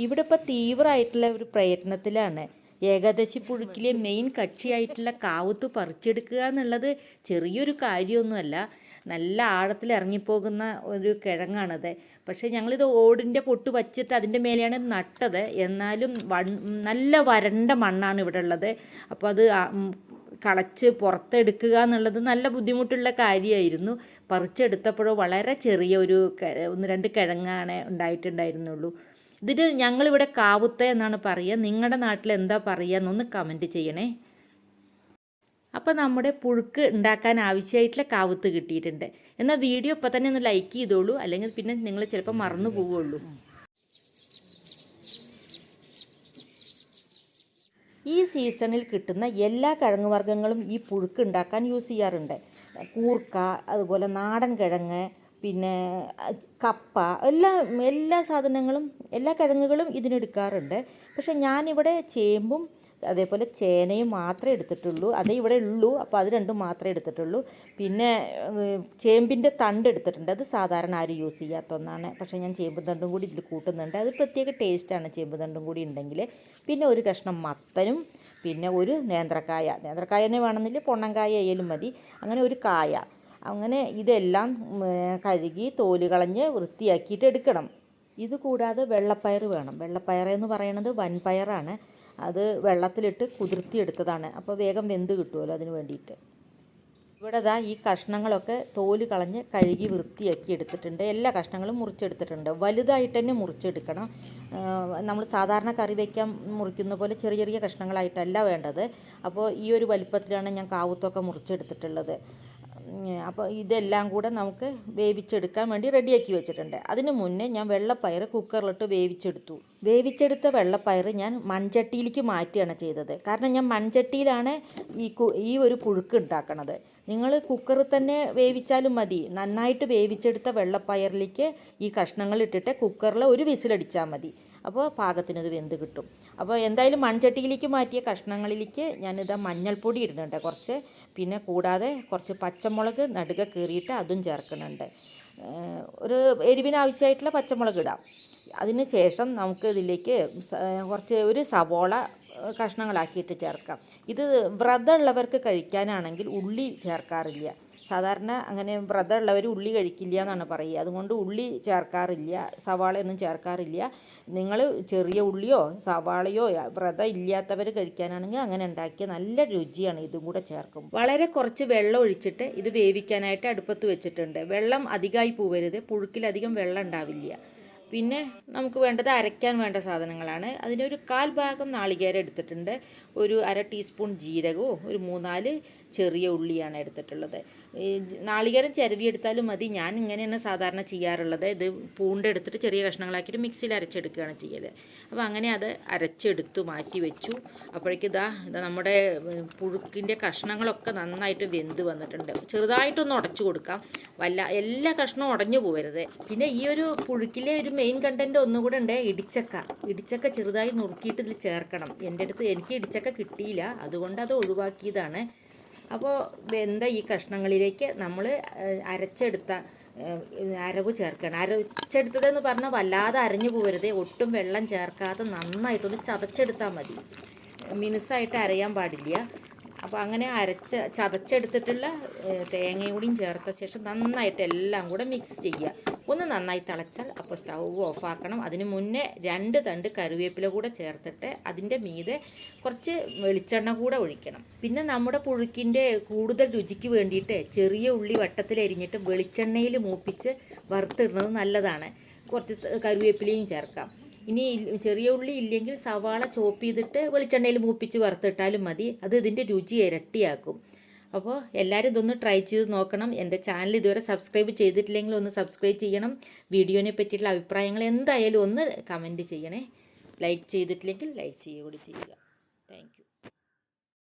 ഇവിടെ ഇപ്പോൾ തീവ്രമായിട്ടുള്ള ഒരു പ്രയത്നത്തിലാണ്. ഏകാദശി പുഴുക്കിലെ മെയിൻ കക്ഷിയായിട്ടുള്ള കാവുത്ത് പറിച്ചെടുക്കുക എന്നുള്ളത് ചെറിയൊരു കാര്യമൊന്നുമല്ല. നല്ല ആഴത്തിൽ ഇറങ്ങിപ്പോകുന്ന ഒരു കിഴങ്ങാണത്. പക്ഷേ ഞങ്ങളിത് ഓടിൻ്റെ പൊട്ട് വച്ചിട്ട് അതിൻ്റെ മേലെയാണ് നട്ടത്. എന്നാലും നല്ല വരണ്ട മണ്ണാണ് ഇവിടെ ഉള്ളത്. അപ്പോൾ അത് കളച്ച് പുറത്തെടുക്കുക എന്നുള്ളത് നല്ല ബുദ്ധിമുട്ടുള്ള കാര്യമായിരുന്നു. പറിച്ചെടുത്തപ്പോഴോ വളരെ ചെറിയ ഒരു 1-2 കിഴങ്ങാണ് ഉണ്ടായിട്ടുണ്ടായിരുന്നുള്ളൂ. ഇതിന് ഞങ്ങളിവിടെ കാവുത്ത എന്നാണ് പറയുക. നിങ്ങളുടെ നാട്ടിൽ എന്താ പറയുക എന്നൊന്ന് കമൻറ്റ് ചെയ്യണേ. അപ്പോൾ നമ്മുടെ പുഴുക്ക് ഉണ്ടാക്കാൻ ആവശ്യമായിട്ടുള്ള കാവുത്ത് കിട്ടിയിട്ടുണ്ട്. എന്നാൽ വീഡിയോ ഇപ്പോൾ തന്നെ ഒന്ന് ലൈക്ക് ചെയ്തോളൂ, അല്ലെങ്കിൽ പിന്നെ നിങ്ങൾ ചിലപ്പോൾ മറന്നു പോവുള്ളൂ. ഈ സീസണിൽ കിട്ടുന്ന എല്ലാ കിഴങ്ങ് വർഗ്ഗങ്ങളും ഈ പുഴുക്ക് ഉണ്ടാക്കാൻ യൂസ് ചെയ്യാറുണ്ട്. കൂർക്ക, അതുപോലെ നാടൻ കിഴങ്ങ്, പിന്നെ കപ്പ, എല്ലാ സാധനങ്ങളും, എല്ലാ കിഴങ്ങുകളും ഇതിനെടുക്കാറുണ്ട്. പക്ഷെ ഞാനിവിടെ ചേമ്പും അതേപോലെ ചേനയും മാത്രമേ എടുത്തിട്ടുള്ളൂ. അതേ ഇവിടെ ഉള്ളൂ, അപ്പോൾ അത് രണ്ടും മാത്രമേ എടുത്തിട്ടുള്ളൂ. പിന്നെ ചേമ്പിൻ്റെ തണ്ട് എടുത്തിട്ടുണ്ട്. അത് സാധാരണ ആരും യൂസ് ചെയ്യാത്ത ഒന്നാണ്. പക്ഷേ ഞാൻ ചേമ്പ് തണ്ടും കൂടി ഇതിൽ കൂട്ടുന്നുണ്ട്. അത് പ്രത്യേക ടേസ്റ്റാണ് ചേമ്പ് തണ്ടും കൂടി ഉണ്ടെങ്കിൽ. പിന്നെ ഒരു കഷ്ണം മത്തനും, പിന്നെ ഒരു നേന്ത്രക്കായ തന്നെ വേണമെന്നില്ല, പൊണ്ണങ്കായ ആയാലും മതി. അങ്ങനെ ഒരു കായ. അങ്ങനെ ഇതെല്ലാം കഴുകി തോല് കളഞ്ഞ് വൃത്തിയാക്കിയിട്ട് എടുക്കണം. ഇത് കൂടാതെ വെള്ളപ്പയർ വേണം. വെള്ളപ്പയർ എന്ന് പറയുന്നത് വൻപയറാണ്. അത് വെള്ളത്തിലിട്ട് കുതിർത്തിയെടുത്തതാണ്. അപ്പോൾ വേഗം വെന്ത് കിട്ടുമല്ലോ, അതിന് വേണ്ടിയിട്ട്. ഇവിടെ ഈ കഷ്ണങ്ങളൊക്കെ തോല് കളഞ്ഞ് കഴുകി വൃത്തിയാക്കി എടുത്തിട്ടുണ്ട്. എല്ലാ കഷ്ണങ്ങളും മുറിച്ചെടുത്തിട്ടുണ്ട്. വലുതായിട്ട് തന്നെ മുറിച്ചെടുക്കണം. നമ്മൾ സാധാരണ കറി വയ്ക്കാൻ മുറിക്കുന്ന പോലെ ചെറിയ ചെറിയ കഷ്ണങ്ങളായിട്ടല്ല വേണ്ടത്. അപ്പോൾ ഈ ഒരു വലുപ്പത്തിലാണ് ഞാൻ കാവുത്തൊക്കെ മുറിച്ചെടുത്തിട്ടുള്ളത്. അപ്പോൾ ഇതെല്ലാം കൂടെ നമുക്ക് വേവിച്ചെടുക്കാൻ വേണ്ടി റെഡിയാക്കി വെച്ചിട്ടുണ്ട്. അതിന് മുന്നേ ഞാൻ വെള്ളപ്പയർ കുക്കറിലിട്ട് വേവിച്ചെടുത്ത വെള്ളപ്പയർ ഞാൻ മൺചട്ടിയിലേക്ക് മാറ്റുകയാണ് ചെയ്തത്. കാരണം ഞാൻ മൺചട്ടിയിലാണ് ഈ ഒരു പുഴുക്ക് ഉണ്ടാക്കണത്. നിങ്ങൾ കുക്കറിൽ തന്നെ വേവിച്ചാലും മതി. നന്നായിട്ട് വേവിച്ചെടുത്ത വെള്ളപ്പയറിലേക്ക് ഈ കഷ്ണങ്ങൾ ഇട്ടിട്ട് കുക്കറിൽ ഒരു വിസിലടിച്ചാൽ മതി. അപ്പോൾ പാകത്തിന് ഇത് വെന്ത് കിട്ടും. അപ്പോൾ എന്തായാലും മൺചട്ടിയിലേക്ക് മാറ്റിയ കഷ്ണങ്ങളിലേക്ക് ഞാനിതാ മഞ്ഞൾപ്പൊടി ഇടുന്നുണ്ട് കുറച്ച്. പിന്നെ കൂടാതെ കുറച്ച് പച്ചമുളക് നടുക കീറിയിട്ട് അതും ചേർക്കുന്നുണ്ട്. ഒരു എരിവിനാവശ്യമായിട്ടുള്ള പച്ചമുളക് ഇടാം. അതിന് ശേഷം നമുക്ക് ഇതിലേക്ക് ഒരു സവോള കഷ്ണങ്ങളാക്കിയിട്ട് ചേർക്കാം. ഇത് വ്രതമുള്ളവർക്ക് കഴിക്കാനാണെങ്കിൽ ഉള്ളി ചേർക്കാറില്ല. സാധാരണ അങ്ങനെ വ്രതമുള്ളവർ ഉള്ളി കഴിക്കില്ല എന്നാണ് പറയുക. അതുകൊണ്ട് ഉള്ളി ചേർക്കാറില്ല, സവാളയൊന്നും ചേർക്കാറില്ല. നിങ്ങൾ ചെറിയ ഉള്ളിയോ സവാളയോ വ്രതം ഇല്ലാത്തവർ കഴിക്കാനാണെങ്കിൽ അങ്ങനെ ഉണ്ടാക്കിയ നല്ല രുചിയാണ്. ഇതും കൂടെ ചേർക്കും. വളരെ കുറച്ച് വെള്ളം ഒഴിച്ചിട്ട് ഇത് വേവിക്കാനായിട്ട് അടുപ്പത്ത് വെച്ചിട്ടുണ്ട്. വെള്ളം അധികമായി പോവരുത്, പുഴുക്കിലധികം വെള്ളം ഉണ്ടാവില്ല. പിന്നെ നമുക്ക് വേണ്ടത് അരയ്ക്കാൻ വേണ്ട സാധനങ്ങളാണ്. അതിനൊരു 1/4 ഭാഗം നാളികേരം എടുത്തിട്ടുണ്ട്. ഒരു 1/2 ടീസ്പൂൺ ജീരകവും ഒരു 3-4 ചെറിയ ഉള്ളിയാണ് എടുത്തിട്ടുള്ളത്. നാളികേരം ചിരവിയെടുത്താലും മതി. ഞാൻ ഇങ്ങനെയാണ് സാധാരണ ചെയ്യാറുള്ളത്. ഇത് പൂണ്ടെടുത്തിട്ട് ചെറിയ കഷ്ണങ്ങളാക്കിയിട്ട് മിക്സിയിൽ അരച്ചെടുക്കുകയാണ് ചെയ്യൽ. അപ്പോൾ അങ്ങനെ അത് അരച്ചെടുത്തു മാറ്റി വെച്ചു. അപ്പോഴേക്കും ഇതാ നമ്മുടെ പുഴുക്കിൻ്റെ കഷ്ണങ്ങളൊക്കെ നന്നായിട്ട് വെന്ത് വന്നിട്ടുണ്ട്. ചെറുതായിട്ടൊന്ന് ഉടച്ചു കൊടുക്കാം, എല്ലാ കഷ്ണവും ഉടഞ്ഞു പോകരുത്. പിന്നെ ഈ ഒരു പുഴുക്കിലെ ഒരു മെയിൻ കണ്ടൻറ്റ് ഒന്നുകൂടെ ഉണ്ട്, ഇടിച്ചക്ക ചെറുതായി നുറുക്കിയിട്ട് ഇതിൽ ചേർക്കണം. എനിക്ക് ഇടിച്ചക്ക കിട്ടിയില്ല, അതുകൊണ്ട് അത് ഒഴിവാക്കിയതാണ്. അപ്പോൾ വെന്ത ഈ കഷ്ണങ്ങളിലേക്ക് നമ്മൾ അരച്ചെടുത്ത അരവ് ചേർക്കണം. അരച്ചെടുത്തതെന്ന് പറഞ്ഞാൽ വല്ലാതെ അരഞ്ഞു പോകരുത്. ഒട്ടും വെള്ളം ചേർക്കാതെ നന്നായിട്ടൊന്ന് ചതച്ചെടുത്താൽ മതി. മിനുസായിട്ട് അരയാൻ പാടില്ല. അപ്പോൾ അങ്ങനെ ചതച്ചെടുത്തിട്ടുള്ള തേങ്ങയും കൂടിയും ചേർത്ത ശേഷം നന്നായിട്ട് എല്ലാം കൂടെ മിക്സ് ചെയ്യുക. ഒന്ന് നന്നായി തിളച്ചാൽ അപ്പോൾ സ്റ്റൗ ഓഫാക്കണം. അതിന് മുന്നേ 2 തണ്ട് കറിവേപ്പില കൂടെ ചേർത്തിട്ട് അതിൻ്റെ മീതെ കുറച്ച് വെളിച്ചെണ്ണ കൂടെ ഒഴിക്കണം. പിന്നെ നമ്മുടെ പുഴുക്കിൻ്റെ കൂടുതൽ രുചിക്ക് വേണ്ടിയിട്ട് ചെറിയ ഉള്ളി വട്ടത്തിൽ അരിഞ്ഞിട്ട് വെളിച്ചെണ്ണയിൽ മൂപ്പിച്ച് വറുത്തിടുന്നത് നല്ലതാണ്. കുറച്ച് കറിവേപ്പിലയും ചേർക്കാം. ഇനി ചെറിയ ഉള്ളി ഇല്ലെങ്കിൽ സവാള ചോപ്പ് ചെയ്തിട്ട് വെളിച്ചെണ്ണയിൽ മൂപ്പിച്ച് വറുത്തിട്ടാലും മതി. അത് ഇതിൻ്റെ രുചി ഇരട്ടിയാക്കും. അപ്പോൾ എല്ലാവരും ഇതൊന്ന് ട്രൈ ചെയ്ത് നോക്കണം. എൻ്റെ ചാനൽ ഇതുവരെ സബ്സ്ക്രൈബ് ചെയ്തിട്ടില്ലെങ്കിൽ ഒന്ന് സബ്സ്ക്രൈബ് ചെയ്യണം. വീഡിയോനെ പറ്റിയിട്ടുള്ള അഭിപ്രായങ്ങൾ എന്തായാലും ഒന്ന് കമൻറ്റ് ചെയ്യണേ. ലൈക്ക് ചെയ്തിട്ടില്ലെങ്കിൽ ലൈക്ക് ചെയ്യുക കൂടി ചെയ്യുക. Thank you.